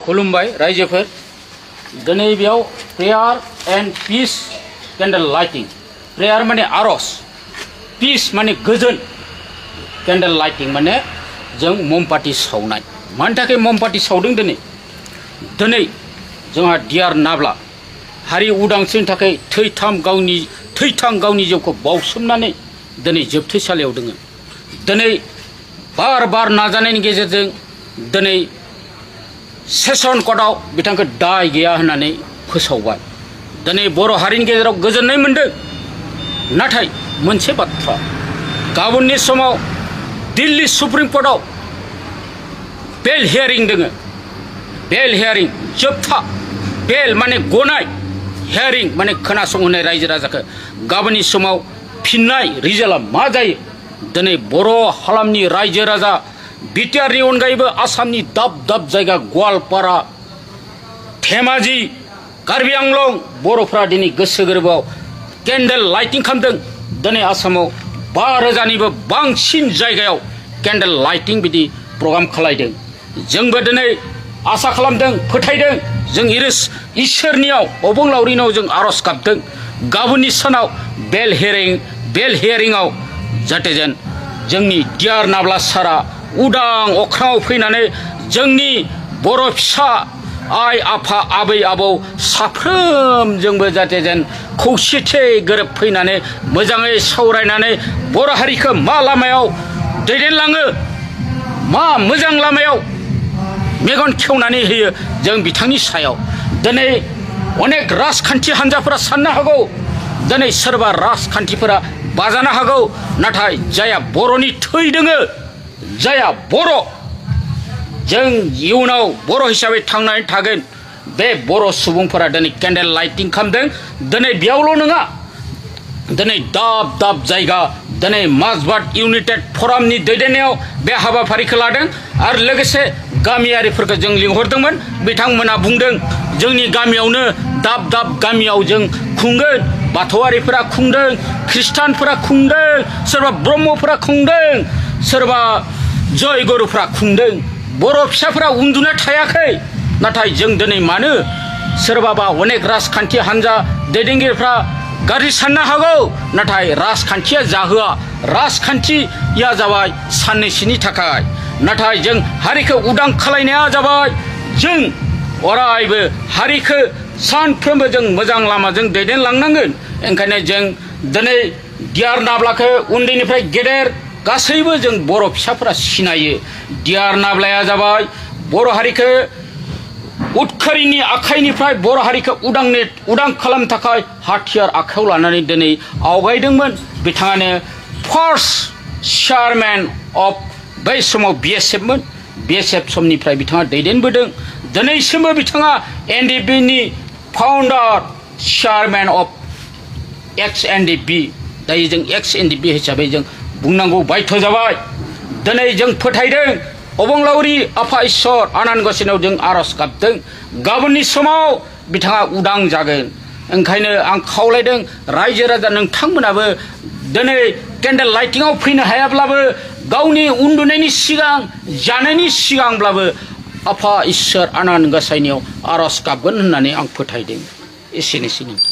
खुलुमबाय रायजोफोर दिनै बेयाव prayer and peace candle lighting prayer माने आरज पीस माने गोजोन कैंडल लाइटिंग माने जों ममपाटी सावनाय मानि थाखाय ममपाटी सावदों दिनै जोंहा डियार नाब्ला हारि उदांस्रिनि थाखाय थैथां गावनि जिउखौ बावसोमनानै दिनै जोबथेसालियाव दङ दिनै बार नाजानायनि गेजेरजों दिनै सेसन कर्टआव बिथांखौ दाय गैया होननानै फोसावबाय दिनै बर' हारिनि गेजेराव गोजोननाय मोनदों नाथाय मोनसे बाथ्रा गाबोननि समाव दिल्ली सुप्रीम कर्टआव बेल हियारिं दङ बेल हियारिं जोबथा बेल माने गनाय हियारिं माने खोनासंहोनाय रायजो राजाखौ गाबोननि समाव फिननाय रिजाल्टआ मा जायो दिनै बर' हालामनि रायजो राजा बिटिआरनि अनगायैबो आसामनि दाब दाब जायगा गवालपारा धेमाजि कार्बि आंलं बर'फ्रा दिनै गोसो गोरबोआव केन्डेल लाइटिं खालामदों दिनै आसामाव 5,000निबो बांसिन जायगायाव केन्डेल लाइटिं बिदि प्रग्राम खालायदों जोंबो दिनै आसा खालामदों फोथायदों जों इसोरनियाव अबंलावरिनाव जों आरज गाबदों गाबोननि सानाव बेल हियारिंआव जाहाथे जेन जोंनि डियार नाब्ला सारा उदां अख्राङाव फैनानै जोंनि बर' फिसा आइ आफा आबै आबौ साफ्रोमजोंबो जाहाथे जेन खौसेथि गोरोबफैनानै मोजाङै सावरायनानै बर' हारिखौ मा लामायाव दैदेनलाङो मा मोजां लामायाव मेगन खेवनानै होयो जों बिथांनि सायाव दिनै अनेक राजखान्थि हान्जाफोरा साननो हागौ दिनै सोरबा राजखान्थिफोरा बाजानो हागौ नाथाय जायहा बर'नि थै दोङो जायहा बर' जों इयुनाव बर' हिसाबै थांनानै थागोन बे बर' सुबुंफोरा दिनै केन्डेल लाइटिं खालामदों दिनै बेयावल' नङा दिनै दाब दाब जायगा दिनै माजबाट इउनाइटेड फरामनि दैदेननायाव बे हाबाफारिखौ लादों आरो लोगोसे गामियारिफोरखौ जों लिंहरदोंमोन बिथांमोना बुंदों जोंनि गामियावनो दाब दाब गामियाव जों खुंगोन बाथौआरिफोरा खुंदों ख्रिस्टानफोरा खुंदों सोरबा ब्रह्मफोरा खुंदों सोरबा जय गुरुफ्रा खुंदों बर' फिसाफोरा उन्दुना थायाखै नाथाय जों दिनै मानो सोरबाबा अनेक राजखान्थि हान्जा दैदेनगिरिफ्रा गाज्रि साननो हागौ नाथाय राजखान्थिया जाहोआ राजखान्थिया जाबाय साननैसोनि थाखाय नाथाय जों हारिखौ उदां खालायनाया जाबाय जों अरायबो हारिखौ सानफ्रोमबो जों मोजां लामाजों दैदेनलांनांगोन ओंखायनो जों दिनै डियार नाब्लाखौ उन्दैनिफ्राय गेदेर गासैबो जों बर' फिसाफोरा सिनायो डियार नाब्लाया जाबाय बर' हारिखौ उदखारिनि आखाइनिफ्राय बर' हारिखौ उदां खालामनो थाखाय हाथियार आखायाव लानानै दिनै आवगायदोंमोन बिथाङानो फार्स्ट चेयारमेन अफ बै समाव बिएसएफमोन बिएसएफ समनिफ्राय बिथाङा दैदेनबोदों दिनैसिमबो बिथाङा एनडिपिनि फाउन्डार चेयारमेन अफ एक्स एनडिपि दायो जों एक्स एनडिपि हिसाबै जों बुंनांगौ बायध' जाबाय दिनै जों फोथायदों अबंलावरि आफा इसोर आनान गसाइनाव जों आरज गाबदों गाबोननि समाव बिथाङा उदां जागोन ओंखायनो आं खावलायदों रायजो राजा नोंथांमोनाबो दिनै केन्डेल लाइटिंआव फैनो हायाब्लाबो गावनि उन्दुनायनि सिगां जानायनि सिगांब्लाबो आफा इसोर आनान गसाइनियाव आरज गाबगोन होननानै आं फोथायदों एसेनोसै